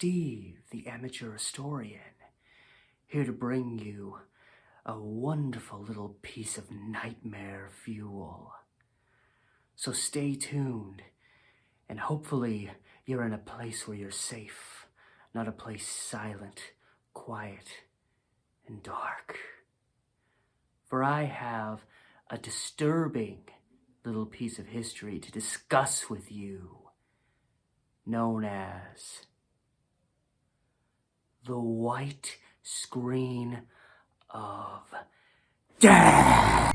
Steve, the amateur historian, here to bring you a wonderful little piece of nightmare fuel. So stay tuned, and hopefully you're in a place where you're safe, not a place silent, quiet, and dark. For I have a disturbing little piece of history to discuss with you, known as the white screen of death.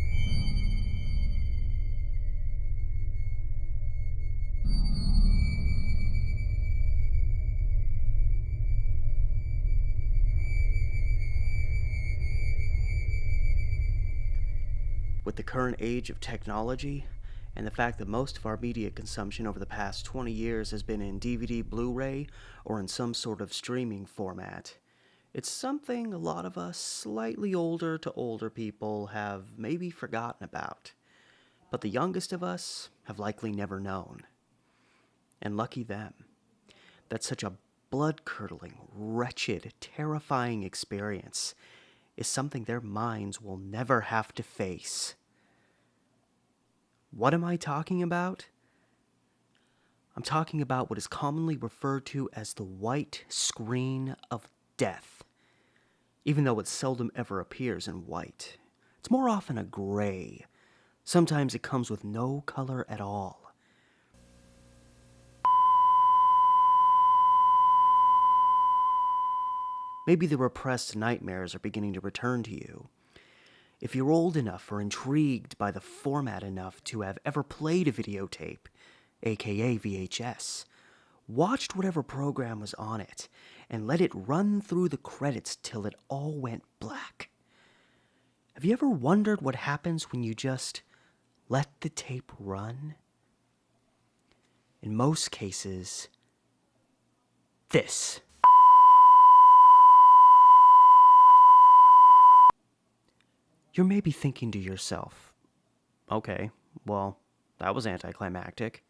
With the current age of technology, and the fact that most of our media consumption over the past 20 years has been in DVD, Blu-ray, or in some sort of streaming format, it's something a lot of us slightly older to older people have maybe forgotten about. But the youngest of us have likely never known. And lucky them. That such a blood-curdling, wretched, terrifying experience is something their minds will never have to face. What am I talking about? I'm talking about what is commonly referred to as the white screen of death, even though it seldom ever appears in white. It's more often a gray. Sometimes it comes with no color at all. Maybe the repressed nightmares are beginning to return to you. If you're old enough or intrigued by the format enough to have ever played a videotape, aka VHS, watched whatever program was on it, and let it run through the credits till it all went black. Have you ever wondered what happens when you just let the tape run? In most cases, this. You're maybe thinking to yourself, okay, well, that was anticlimactic.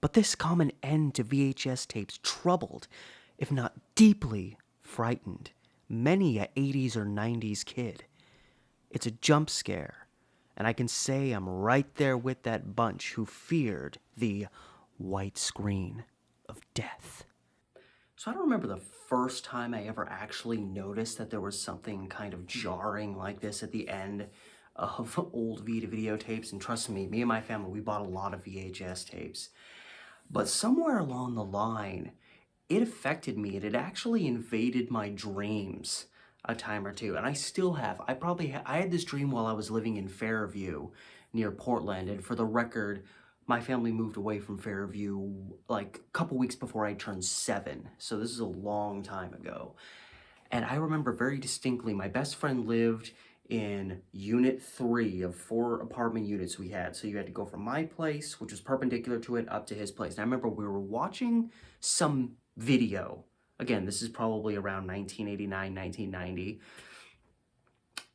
But this common end to VHS tapes troubled, if not deeply frightened, many a 80s or 90s kid. It's a jump scare, and I can say I'm right there with that bunch who feared the white screen of death. So I don't remember the first time I ever actually noticed that there was something kind of jarring like this at the end of old Vita videotapes. And trust me and my family, we bought a lot of VHS tapes. But somewhere along the line, it affected me, and it actually invaded my dreams a time or two. And I still have. I had this dream while I was living in Fairview near Portland. And for the record, my family moved away from Fairview like a couple weeks before I turned 7. So this is a long time ago. And I remember very distinctly, my best friend lived in unit 3 of 4 apartment units we had. So you had to go from my place, which was perpendicular to it, up to his place. And I remember we were watching some video. Again, this is probably around 1989, 1990.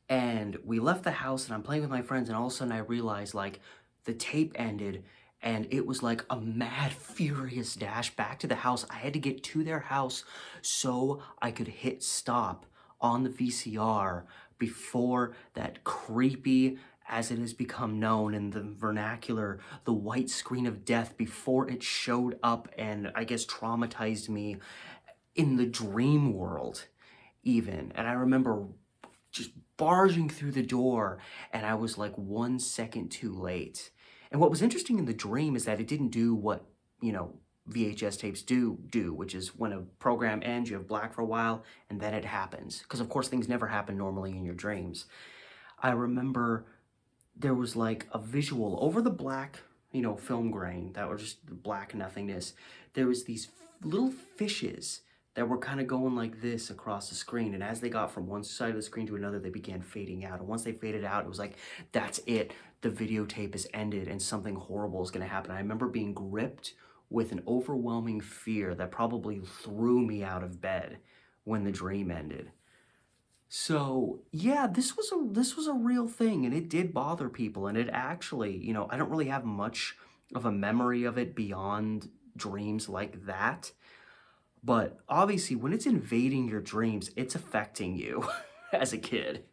And we left the house, and I'm playing with my friends, and all of a sudden I realized, like, the tape ended, and it was like a mad, furious dash back to the house. I had to get to their house so I could hit stop on the VCR before that creepy, as it has become known in the vernacular, the white screen of death, before it showed up and I guess traumatized me in the dream world even. And I remember just barging through the door, and I was like 1 second too late. And what was interesting in the dream is that it didn't do what, VHS tapes do, which is when a program ends, you have black for a while, and then it happens. Because, of course, things never happen normally in your dreams. I remember there was like a visual over the black, film grain that were just black nothingness. There was these little fishes that were kind of going like this across the screen. And as they got from one side of the screen to another, they began fading out. And once they faded out, it was like, that's it. The videotape is ended and something horrible is going to happen. I remember being gripped with an overwhelming fear that probably threw me out of bed when the dream ended. So yeah, this was a real thing, and it did bother people. And it actually, I don't really have much of a memory of it beyond dreams like that. But obviously, when it's invading your dreams, it's affecting you as a kid.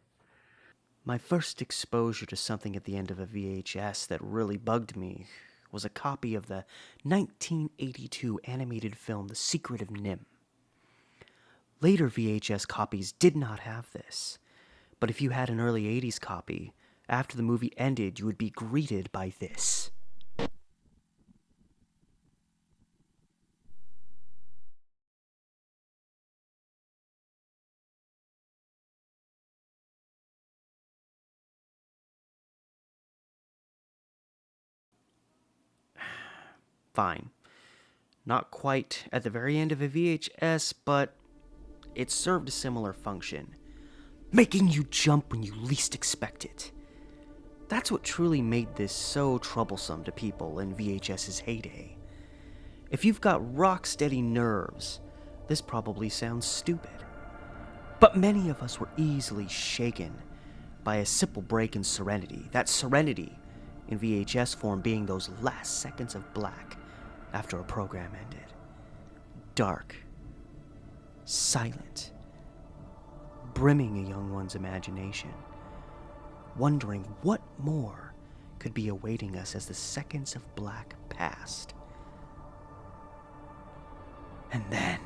My first exposure to something at the end of a VHS that really bugged me was a copy of the 1982 animated film The Secret of Nim. Later VHS copies did not have this, but if you had an early 80s copy, after the movie ended, you would be greeted by this. Fine. Not quite at the very end of a VHS, but it served a similar function, making you jump when you least expect it. That's what truly made this so troublesome to people in VHS's heyday. If you've got rock-steady nerves, this probably sounds stupid. But many of us were easily shaken by a simple break in serenity. That serenity in VHS form being those last seconds of black after a program ended. Dark, silent, brimming a young one's imagination, wondering what more could be awaiting us as the seconds of black passed. And then...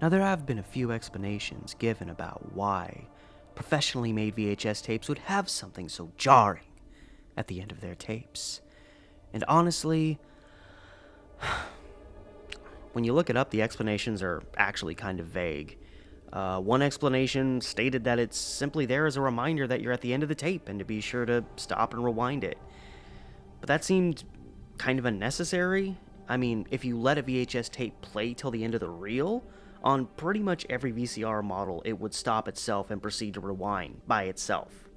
Now, there have been a few explanations given about why professionally made VHS tapes would have something so jarring at the end of their tapes. And honestly, when you look it up, the explanations are actually kind of vague. One explanation stated that it's simply there as a reminder that you're at the end of the tape and to be sure to stop and rewind it. But that seemed kind of unnecessary. I mean, if you let a VHS tape play till the end of the reel, on pretty much every VCR model, it would stop itself and proceed to rewind by itself.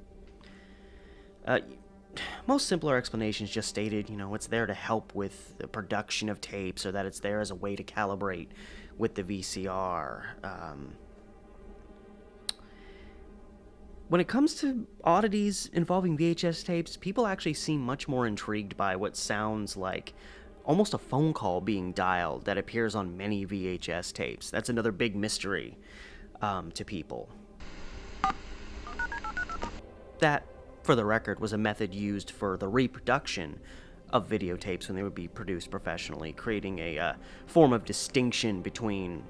Most simpler explanations just stated, it's there to help with the production of tapes, or that it's there as a way to calibrate with the VCR. When it comes to oddities involving VHS tapes, people actually seem much more intrigued by what sounds like almost a phone call being dialed that appears on many VHS tapes. That's another big mystery to people. That, for the record, was a method used for the reproduction of videotapes when they would be produced professionally, creating a form of distinction between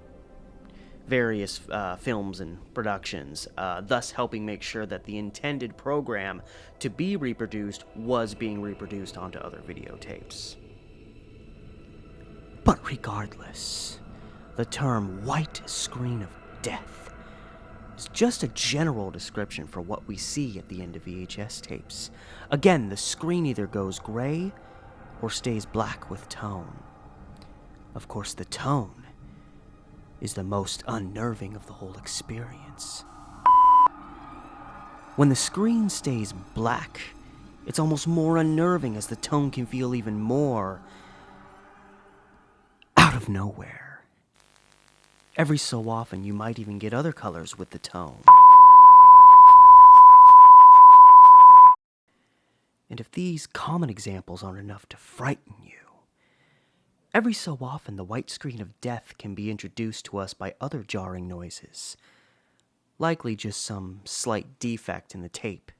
various films and productions, thus helping make sure that the intended program to be reproduced was being reproduced onto other videotapes. But regardless, the term white screen of death is just a general description for what we see at the end of VHS tapes. Again, the screen either goes gray or stays black with tone. Of course, the tone is the most unnerving of the whole experience. When the screen stays black, it's almost more unnerving as the tone can feel even more out of nowhere. Every so often, you might even get other colors with the tone. And if these common examples aren't enough to frighten you, every so often the white screen of death can be introduced to us by other jarring noises, likely just some slight defect in the tape.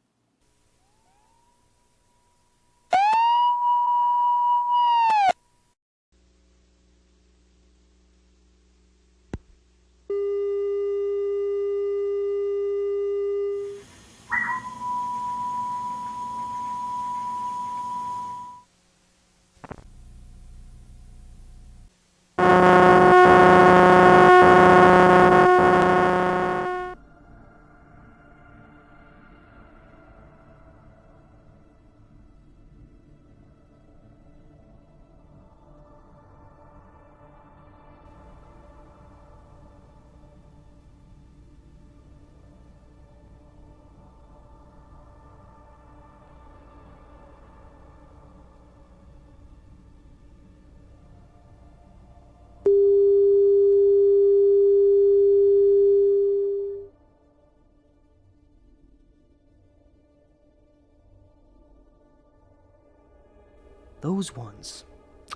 Those ones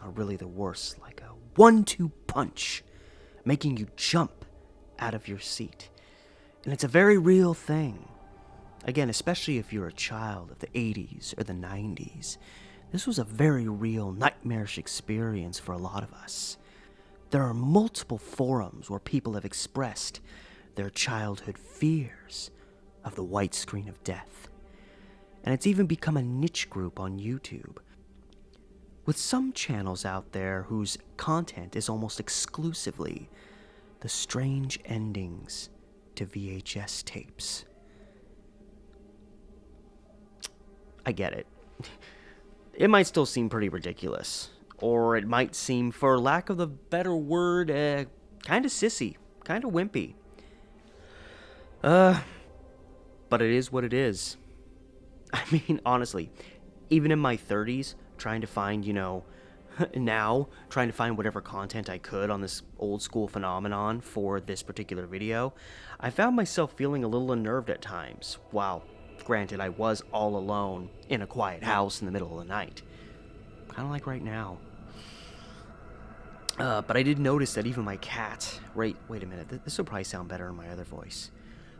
are really the worst, like a 1-2 punch, making you jump out of your seat. And it's a very real thing. Again, especially if you're a child of the 80s or the 90s, this was a very real nightmarish experience for a lot of us. There are multiple forums where people have expressed their childhood fears of the white screen of death. And it's even become a niche group on YouTube, with some channels out there whose content is almost exclusively the strange endings to VHS tapes. I get it. It might still seem pretty ridiculous, or it might seem, for lack of a better word, kind of sissy, kind of wimpy. But it is what it is. I mean, honestly, even in my 30s, trying to find, now, trying to find whatever content I could on this old school phenomenon for this particular video, I found myself feeling a little unnerved at times. While, granted, I was all alone in a quiet house in the middle of the night. Kind of like right now. But I did notice that even my cat... Wait a minute, this will probably sound better in my other voice.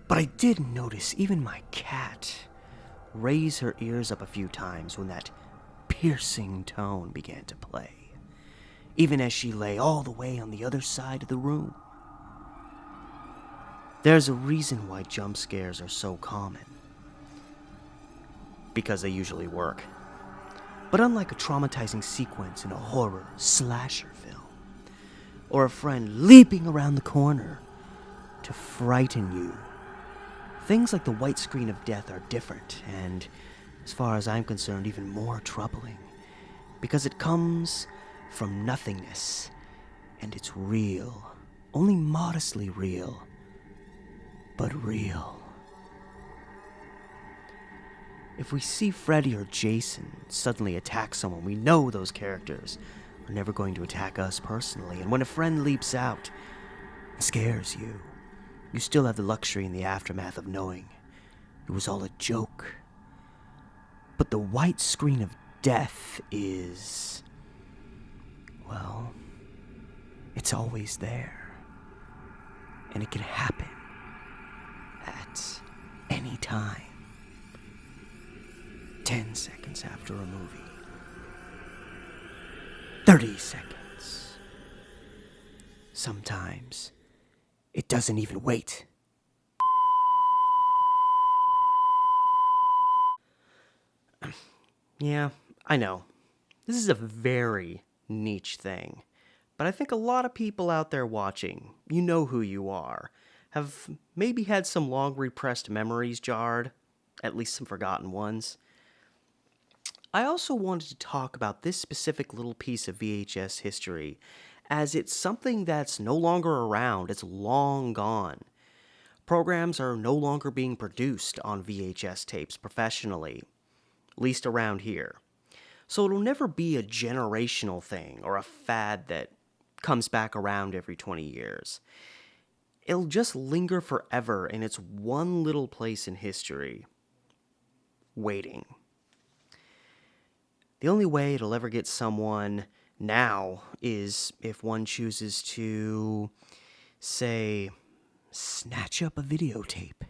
But I did notice even my cat raise her ears up a few times when that piercing tone began to play, even as she lay all the way on the other side of the room. There's a reason why jump scares are so common. Because they usually work. But unlike a traumatizing sequence in a horror slasher film, or a friend leaping around the corner to frighten you, things like the white screen of death are different, and, as far as I'm concerned, even more troubling, because it comes from nothingness, and it's real, only modestly real, but real. If we see Freddy or Jason suddenly attack someone, we know those characters are never going to attack us personally, and when a friend leaps out and scares you, you still have the luxury in the aftermath of knowing it was all a joke. But the white screen of death is... well, it's always there. And it can happen at any time. 10 seconds after a movie. 30 seconds. Sometimes it doesn't even wait. Yeah, I know. This is a very niche thing. But I think a lot of people out there watching, you know who you are, have maybe had some long repressed memories jarred, at least some forgotten ones. I also wanted to talk about this specific little piece of VHS history, as it's something that's no longer around, it's long gone. Programs are no longer being produced on VHS tapes professionally, at least around here. So it'll never be a generational thing or a fad that comes back around every 20 years. It'll just linger forever in its one little place in history, waiting. The only way it'll ever get someone now is if one chooses to, say, snatch up a videotape,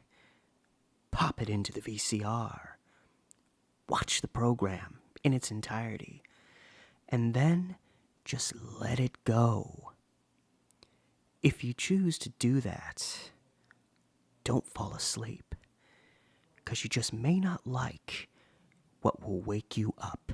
pop it into the VCR, watch the program in its entirety, and then just let it go. If you choose to do that, don't fall asleep, because you just may not like what will wake you up.